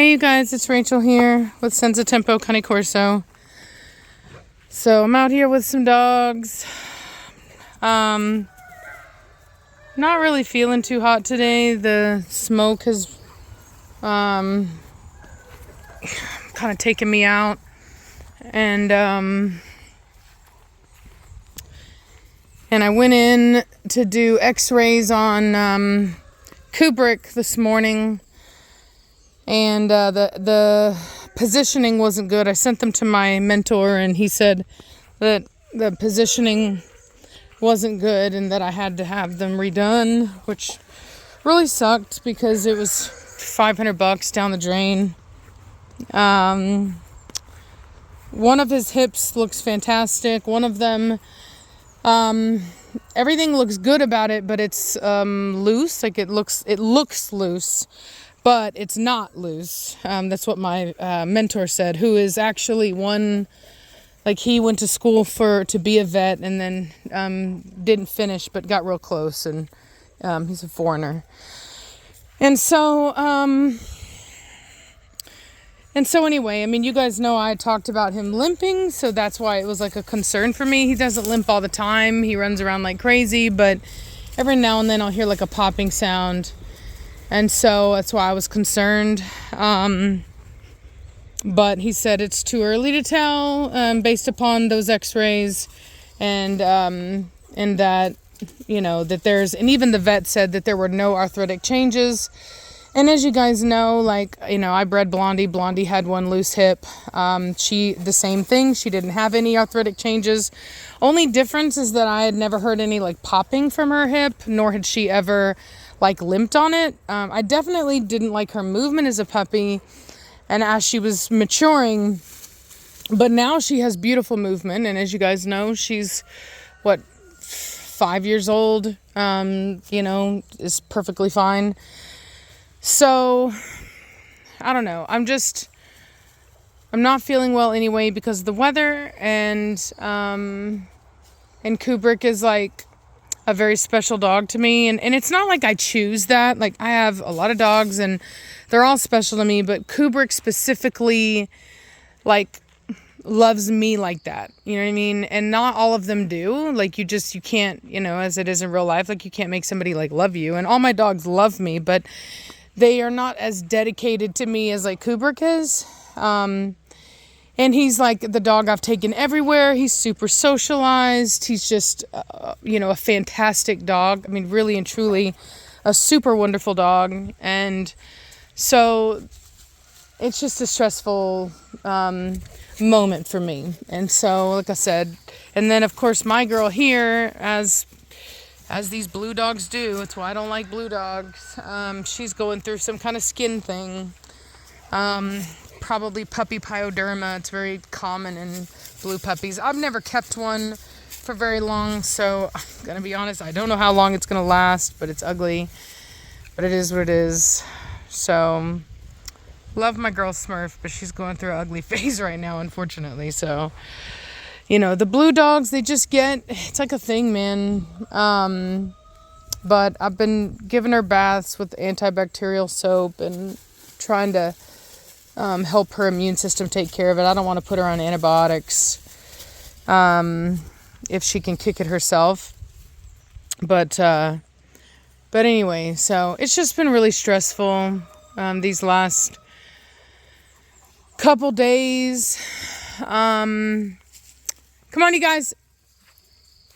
Hey you guys, it's Rachel here with Senza Cane Corso. So I'm out here with some dogs. Not really feeling too hot today. The smoke has kind of taken me out, and I went in to do x-rays on Kubrick this morning, and the positioning wasn't good. I sent them to my mentor, and he said that the positioning wasn't good and that I had to have them redone, which really sucked because it was $500 down the drain. One of his hips looks fantastic. One of them, everything looks good about it, but it's loose. Like it looks loose, but it's not loose. That's what my mentor said, who is actually like he went to school to be a vet and then didn't finish, but got real close, and he's a foreigner. And so anyway, I mean, you guys know I talked about him limping, so that's why it was like a concern for me. He doesn't limp all the time. He runs around like crazy, but every now and then I'll hear like a popping sound. And so that's why I was concerned. But he said it's too early to tell based upon those x-rays, and that, you know, that and even the vet said that there were no arthritic changes. And as you guys know, like, you know, I bred Blondie. Blondie had one loose hip. The same thing. She didn't have any arthritic changes. Only difference is that I had never heard any like popping from her hip, nor had she ever like limped on it. I definitely didn't like her movement as a puppy and as she was maturing, but now she has beautiful movement. And as you guys know, she's 5 years old, you know, is perfectly fine. So I don't know. I'm not feeling well anyway because of the weather, and Kubrick is like a very special dog to me, and it's not like I choose that. Like, I have a lot of dogs and they're all special to me, but Kubrick specifically like loves me like that, you know what I mean? And not all of them do. Like, you can't, you know, as it is in real life, like you can't make somebody like love you. And all my dogs love me, but they are not as dedicated to me as like Kubrick is. And he's like the dog I've taken everywhere. He's super socialized. He's just, you know, a fantastic dog. I mean, really and truly a super wonderful dog. And so it's just a stressful moment for me. And so, like I said, and then of course my girl here, as these blue dogs do, it's why I don't like blue dogs. She's going through some kind of skin thing. Probably puppy pyoderma. It's very common in blue puppies. I've never kept one for very long, so I'm gonna be honest, I don't know how long it's gonna last, but it's ugly. But it is what it is. So, love my girl Smurf, but she's going through an ugly phase right now, unfortunately. So, you know, the blue dogs, it's like a thing, man. But I've been giving her baths with antibacterial soap and trying to help her immune system take care of it. I don't want to put her on antibiotics if she can kick it herself. But anyway, so it's just been really stressful these last couple days. Come on, you guys.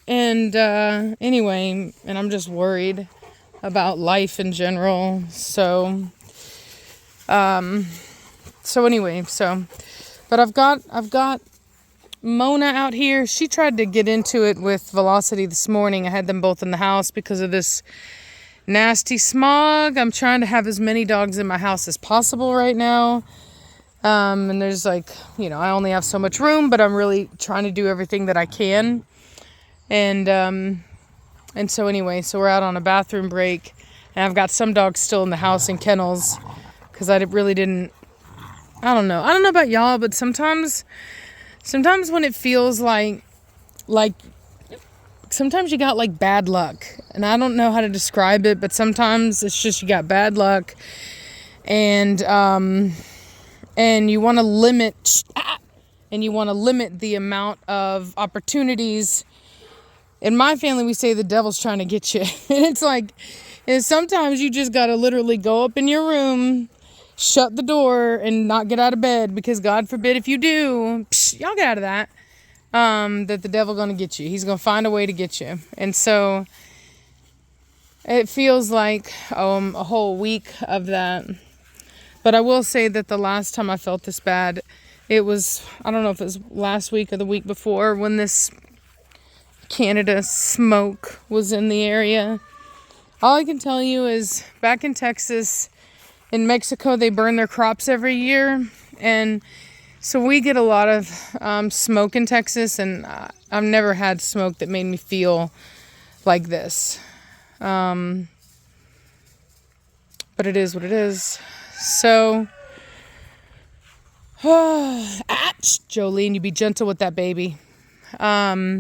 And anyway, and I'm just worried about life in general. So anyway, but I've got Mona out here. She tried to get into it with Velocity this morning. I had them both in the house because of this nasty smog. I'm trying to have as many dogs in my house as possible right now. And there's like, you know, I only have so much room, but I'm really trying to do everything that I can. And so anyway, so we're out on a bathroom break, and I've got some dogs still in the house in kennels because I really didn't. I don't know about y'all, but sometimes when it feels like sometimes you got like bad luck, and I don't know how to describe it, but sometimes it's just you got bad luck, and and you want to limit the amount of opportunities. In my family, we say the devil's trying to get you. And it's like, and sometimes you just got to literally go up in your room, shut the door, and not get out of bed, because God forbid if you do, y'all get out of that, that the devil going to get you. He's going to find a way to get you. And so it feels like a whole week of that. But I will say that the last time I felt this bad, it was, I don't know if it was last week or the week before, when this Canada smoke was in the area. All I can tell you is back in Texas, in Mexico, they burn their crops every year. And so we get a lot of smoke in Texas, and I've never had smoke that made me feel like this. But it is what it is. So, Jolene, you be gentle with that baby. Yeah,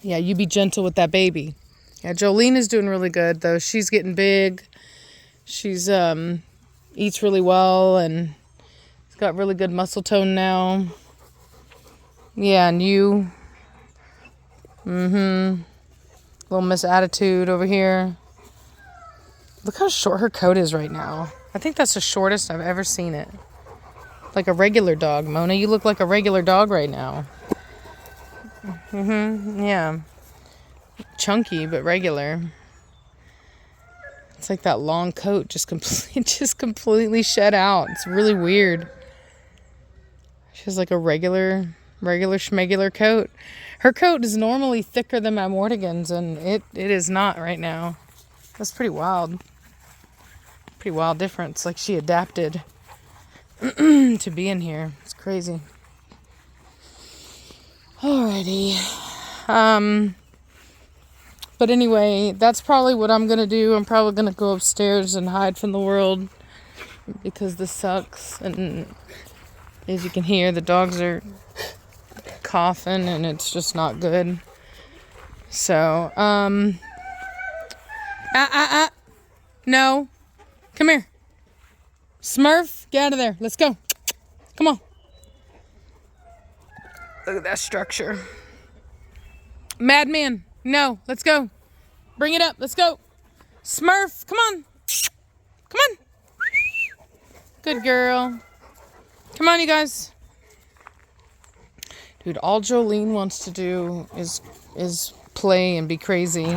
you be gentle with that baby. Yeah, Jolene is doing really good, though. She's getting big. She's eats really well, and she's got really good muscle tone now. Yeah, and you. Little Miss Attitude over here. Look how short her coat is right now. I think that's the shortest I've ever seen it. Like a regular dog. Mona, you look like a regular dog right now. Yeah. Chunky, but regular. It's like that long coat just completely shed out. It's really weird. She has like a regular schmegular coat. Her coat is normally thicker than my Mortigan's, and it is not right now. That's pretty wild. Pretty wild difference. Like she adapted to being here. It's crazy. Alrighty. But anyway, that's probably what I'm going to do. I'm probably going to go upstairs and hide from the world, because this sucks. And as you can hear, the dogs are coughing, and it's just not good. So, no. Come here. Smurf, get out of there. Let's go. Come on. Look at that structure. Madman. No, let's go. Bring it up. Let's go. Smurf, come on. Come on. Good girl. Come on, you guys. Dude, all Jolene wants to do is play and be crazy.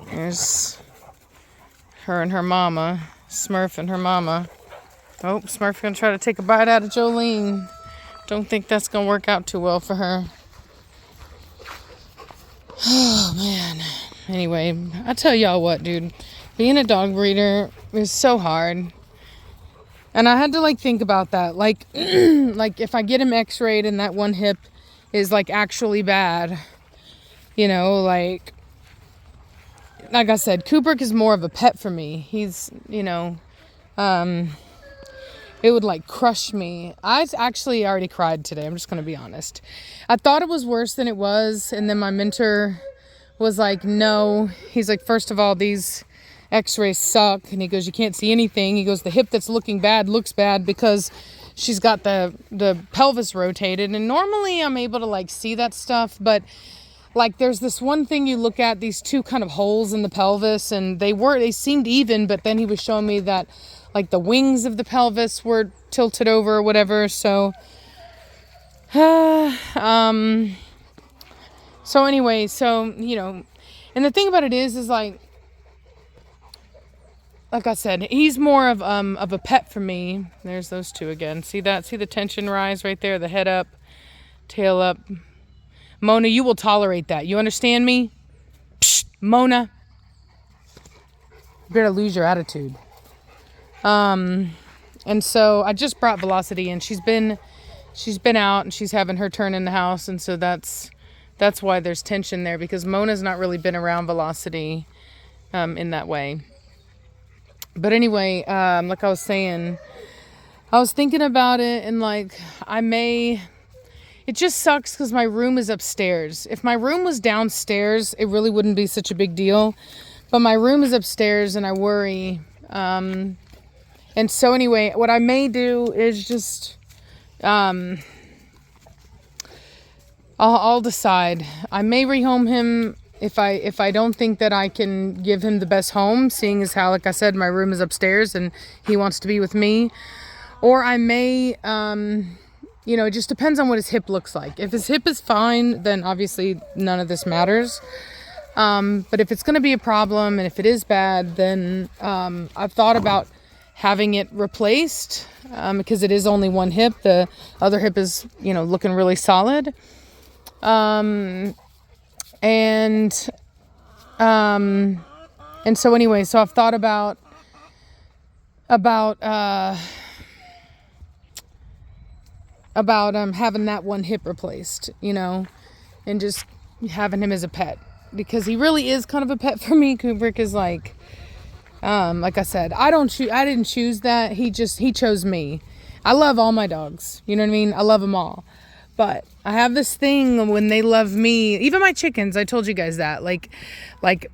There's her and her mama. Smurf and her mama. Oh, Smurf's gonna try to take a bite out of Jolene. Don't think that's gonna work out too well for her. Oh, man. Anyway, I tell y'all what, dude. Being a dog breeder is so hard. And I had to, like, think about that. Like, like if I get him x-rayed and that one hip is, like, actually bad, you know, like I said, Kubrick is more of a pet for me. He's, you know, it would, like, crush me. I actually already cried today. I'm just going to be honest. I thought it was worse than it was. And then my mentor was like, no. He's like, first of all, these x-rays suck. And he goes, you can't see anything. He goes, the hip that's looking bad looks bad because she's got the pelvis rotated. And normally I'm able to, like, see that stuff. But, like, there's this one thing you look at, these two kind of holes in the pelvis. And they seemed even. But then he was showing me that, like, the wings of the pelvis were tilted over or whatever. So, so anyway, you know, and the thing about it is like I said, he's more of a pet for me. There's those two again. See that? See the tension rise right there? The head up, tail up. Mona, you will tolerate that. You understand me? Psst, Mona. You better lose your attitude. And so I just brought Velocity in. She's been out and she's having her turn in the house. And so that's why there's tension there, because Mona's not really been around Velocity, in that way. But anyway, like I was saying, I was thinking about it, and like, it just sucks because my room is upstairs. If my room was downstairs, it really wouldn't be such a big deal. But my room is upstairs, and I worry, And so anyway, what I may do is just, I'll decide. I may rehome him if I don't think that I can give him the best home, seeing as how, like I said, my room is upstairs and he wants to be with me. Or I may, it just depends on what his hip looks like. If his hip is fine, then obviously none of this matters. But if it's going to be a problem and if it is bad, then I've thought about having it replaced because it is only one hip. The other hip is, looking really solid. And so anyway, so I've thought about having that one hip replaced, and just having him as a pet, because he really is kind of a pet for me. Kubrick is like I said, I didn't choose that. He chose me. I love all my dogs. You know what I mean? I love them all. But I have this thing when they love me, even my chickens, I told you guys that, like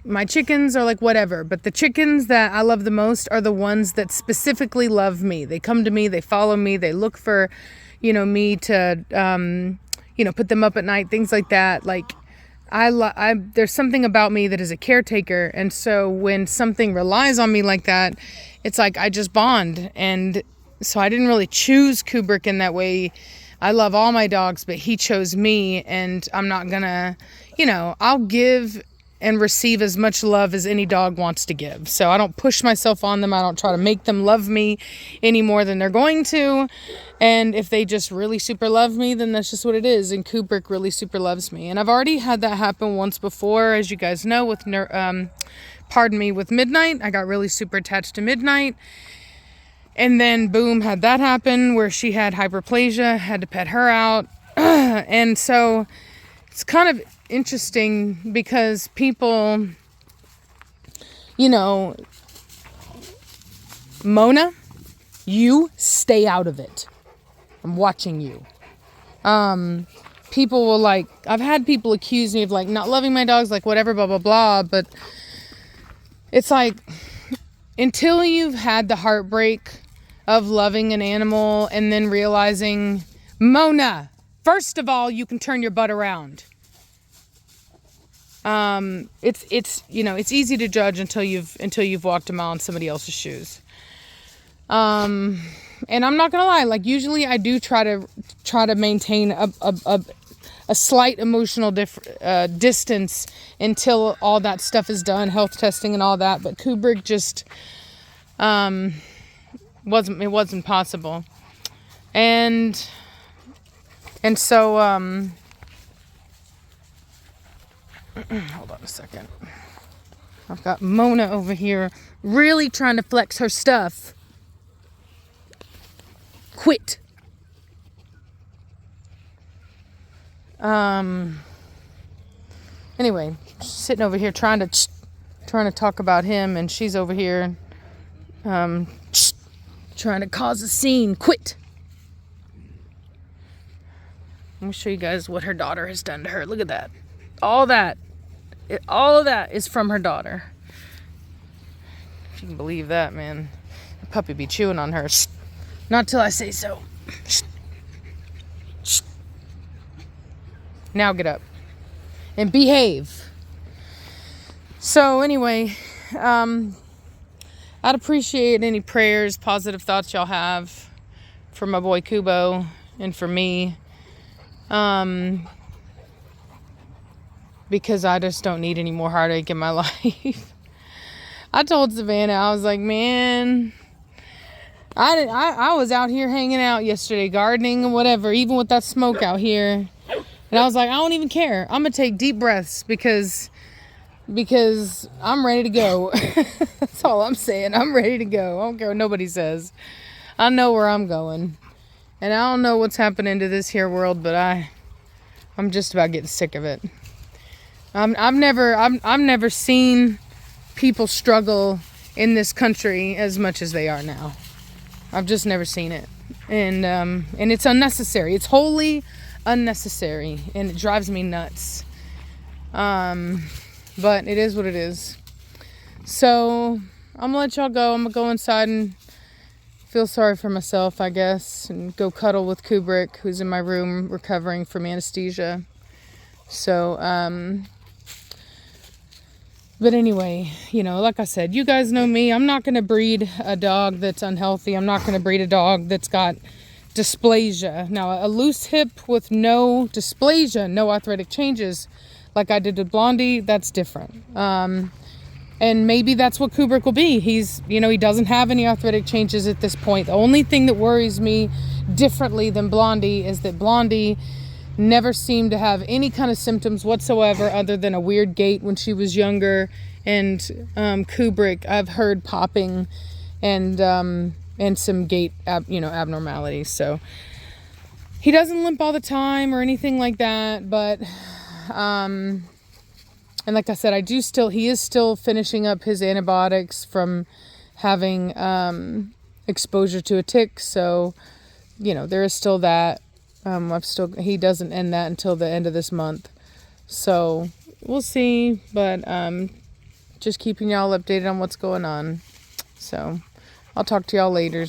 my chickens are like whatever, but the chickens that I love the most are the ones that specifically love me. They come to me, they follow me, they look for, me to, put them up at night, things like that. Like there's something about me that is a caretaker. And so when something relies on me like that, it's like, I just bond. And so I didn't really choose Kubrick in that way. I love all my dogs, but he chose me, and I'm not gonna, I'll give and receive as much love as any dog wants to give. So I don't push myself on them. I don't try to make them love me any more than they're going to. And if they just really super love me, then that's just what it is. And Kubrick really super loves me. And I've already had that happen once before, as you guys know, with Midnight. I got really super attached to Midnight. And then boom, had that happen where she had hyperplasia, had to pet her out. And so it's kind of interesting because people, Mona, you stay out of it. I'm watching you. People will I've had people accuse me of not loving my dogs, whatever, blah, blah, blah. But it's until you've had the heartbreak of loving an animal and then realizing, Mona, first of all, you can turn your butt around. It's easy to judge until you've walked a mile in somebody else's shoes. And I'm not gonna lie, usually I do try to maintain a slight emotional distance until all that stuff is done, health testing and all that. But Kubrick just wasn't possible. And so hold on a second. I've got Mona over here really trying to flex her stuff. Quit. Anyway, sitting over here trying to talk about him, and she's over here trying to cause a scene. Quit. Let me show you guys what her daughter has done to her. Look at that. All of that is from her daughter. If you can believe that, man. The puppy be chewing on her. Not till I say so. Now get up and behave. So anyway, I'd appreciate any prayers, positive thoughts y'all have for my boy Kubo and for me. Because I just don't need any more heartache in my life. I told Savannah, I was like, man, I was out here hanging out yesterday, gardening and whatever, even with that smoke out here. And I was like, I don't even care. I'm going to take deep breaths because I'm ready to go. That's all I'm saying. I'm ready to go. I don't care what nobody says. I know where I'm going. And I don't know what's happening to this here world, but I'm just about getting sick of it. I've never seen people struggle in this country as much as they are now. I've just never seen it. And it's unnecessary. It's wholly unnecessary, and it drives me nuts. But it is what it is. So I'm gonna let y'all go. I'm gonna go inside feel sorry for myself, I guess, and go cuddle with Kubrick, who's in my room recovering from anesthesia. So, but anyway, you know, like I said, you guys know me. I'm not going to breed a dog that's unhealthy. I'm not going to breed a dog that's got dysplasia. Now, a loose hip with no dysplasia, no arthritic changes, like I did with Blondie, that's different. And maybe that's what Kubrick will be. He's, you know, he doesn't have any arthritic changes at this point. The only thing that worries me differently than Blondie is that Blondie never seemed to have any kind of symptoms whatsoever other than a weird gait when she was younger. And Kubrick, I've heard popping and some gait abnormalities. So he doesn't limp all the time or anything like that, but and like I said, he is still finishing up his antibiotics from having exposure to a tick. So, you know, there is still that. He doesn't end that until the end of this month. So we'll see, but just keeping y'all updated on what's going on. So I'll talk to y'all later.